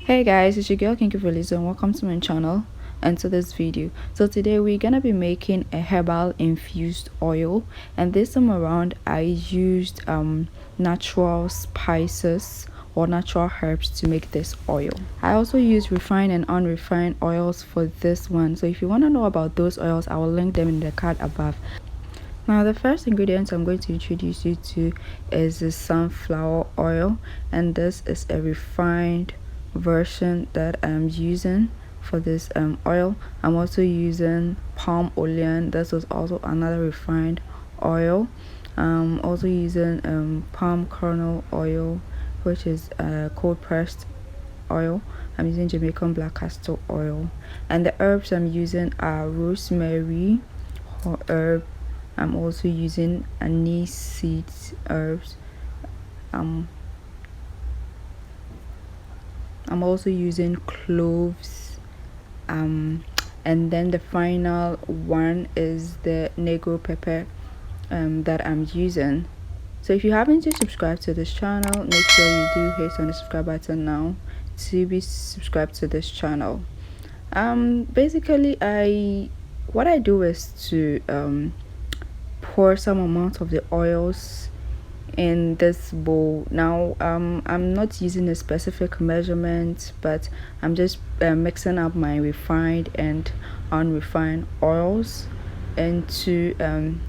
Hey guys, it's your girl Kinky Felicia and welcome to my channel and to this video. So today we're gonna be making a herbal infused oil, and this time around I used natural spices or natural herbs to make this oil. I also use refined and unrefined oils for this one, so if you want to know about those oils I will link them in the card above. Now the first ingredient I'm going to introduce you to is the sunflower oil, and this is a refined version that I'm using for this oil. I'm also using palm olein. This was also another refined oil. Also using palm kernel oil, which is cold pressed oil. I'm using Jamaican black castor oil, and the herbs I'm using are rosemary herb. I'm also using anise seeds herbs. I'm also using cloves, and then the final one is the negro pepper that I'm using. So if you haven't yet subscribed to this channel, make sure you do hit on the subscribe button now to be subscribed to this channel. Basically what I do is to pour some amount of the oils in this bowl. Now I'm not using a specific measurement, but I'm just mixing up my refined and unrefined oils into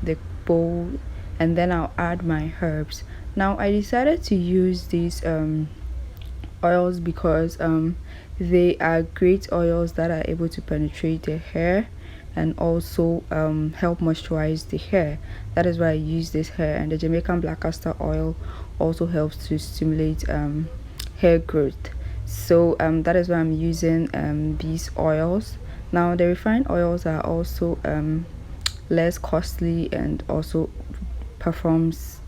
the bowl, and then I'll add my herbs. Now I decided to use these oils because they are great oils that are able to penetrate the hair and also help moisturize the hair. That is why I use this hair. And the Jamaican black castor oil also helps to stimulate hair growth. So that is why I'm using these oils. Now the refined oils are also less costly and also performs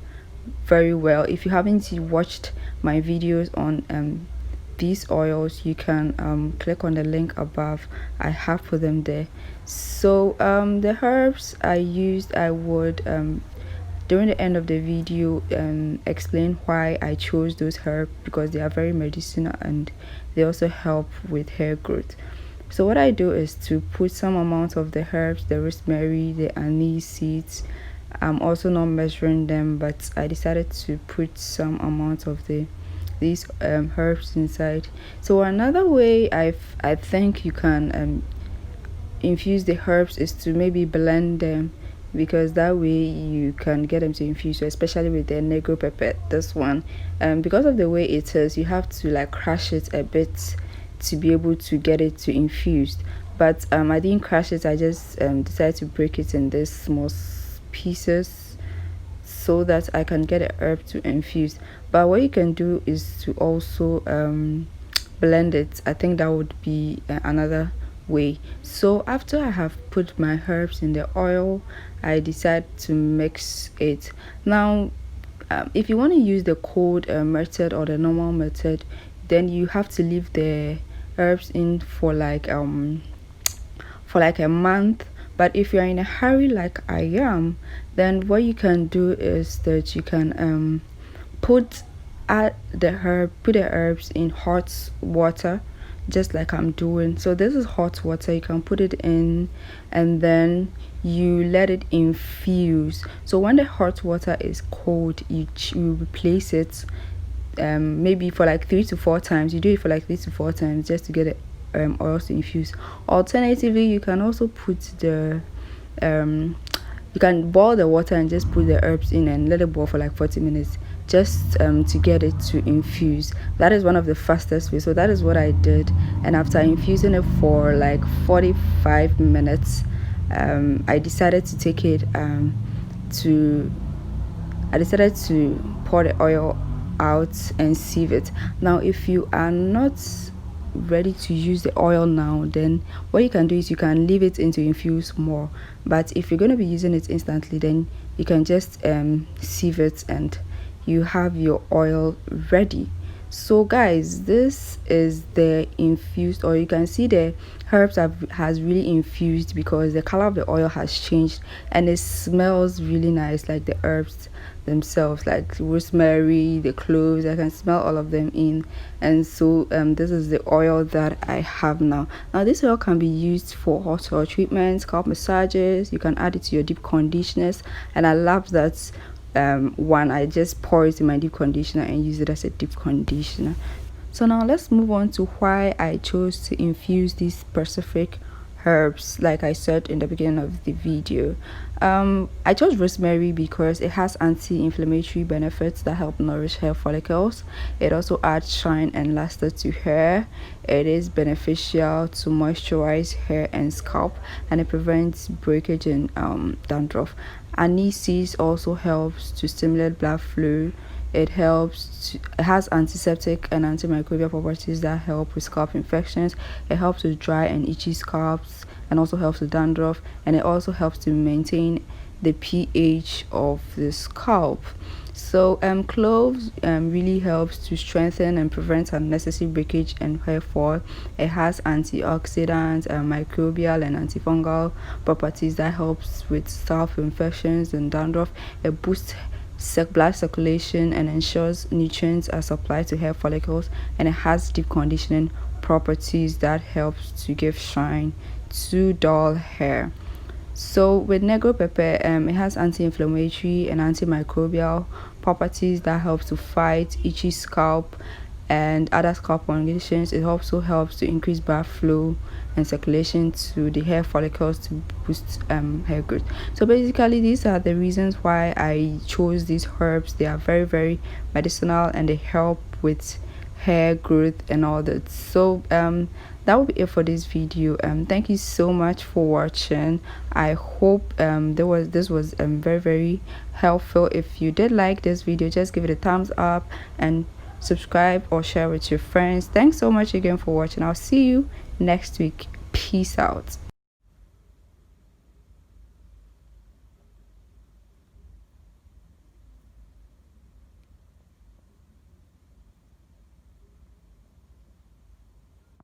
very well. If you haven't watched my videos on these oils, you can click on the link above. I have put them there. So the herbs I used, I would during the end of the video explain why I chose those herbs, because they are very medicinal and they also help with hair growth. So what I do is to put some amount of the herbs, the rosemary, the anise seeds. I'm also not measuring them, but I decided to put some amount of these herbs inside. So another way I think you can infuse the herbs is to maybe blend them, because that way you can get them to infuse. So especially with the negro pepper, this one, because of the way it is, you have to like crush it a bit to be able to get it to infuse. But I didn't crush it. I just decided to break it in this small pieces so that I can get a herb to infuse. But what you can do is to also blend it. I think that would be another way. So after I have put my herbs in the oil, I decide to mix it. Now if you want to use the cold method or the normal method, then you have to leave the herbs in for like a month. But if you're in a hurry like I am, then what you can do is that you can put the herbs in hot water, just like I'm doing. So this is hot water. You can put it in and then you let it infuse. So when the hot water is cold, you replace it maybe for like 3 to 4 times. You do it for like 3 to 4 times just to get it oils to infuse. Alternatively, you can also put the you can boil the water and just put the herbs in and let it boil for like 40 minutes just to get it to infuse. That is one of the fastest ways. So that is what I did, and after infusing it for like 45 minutes, I decided to take it I decided to pour the oil out and sieve it. Now if you are not ready to use the oil now, then what you can do is you can leave it in to infuse more. But if you're going to be using it instantly, then you can just sieve it and you have your oil ready. So guys, this is the infused oil. You can see the herbs has really infused because the color of the oil has changed, and it smells really nice, like the herbs themselves, like rosemary, the cloves. I can smell all of them in. And so this is the oil that I have now. This oil can be used for hot oil treatments, scalp massages. You can add it to your deep conditioners, and I love that one. I just pour it in my deep conditioner and use it as a deep conditioner. So now let's move on to why I chose to infuse these specific herbs. Like I said in the beginning of the video, I chose rosemary because it has anti-inflammatory benefits that help nourish hair follicles. It also adds shine and luster to hair. It is beneficial to moisturize hair and scalp, and it prevents breakage and dandruff. Anise also helps to stimulate blood flow. It has antiseptic and antimicrobial properties that help with scalp infections. It helps with dry and itchy scalps, and also helps with dandruff, and it also helps to maintain the pH of the scalp. So cloves really helps to strengthen and prevent unnecessary breakage and hair fall. It has antioxidants, microbial and antifungal properties that helps with scalp infections and dandruff. It boosts blood circulation and ensures nutrients are supplied to hair follicles, and it has deep conditioning properties that helps to give shine to dull hair. So with negro pepper, it has anti-inflammatory and antimicrobial properties that help to fight itchy scalp and other scalp conditions. It also helps to increase blood flow and circulation to the hair follicles to boost hair growth. So basically, these are the reasons why I chose these herbs. They are very medicinal, and they help with hair growth and all that. So that will be it for this video. Thank you so much for watching. I hope this was very helpful. If you did like this video, just give it a thumbs up and subscribe or share with your friends. Thanks so much again for watching. I'll see you next week. Peace out.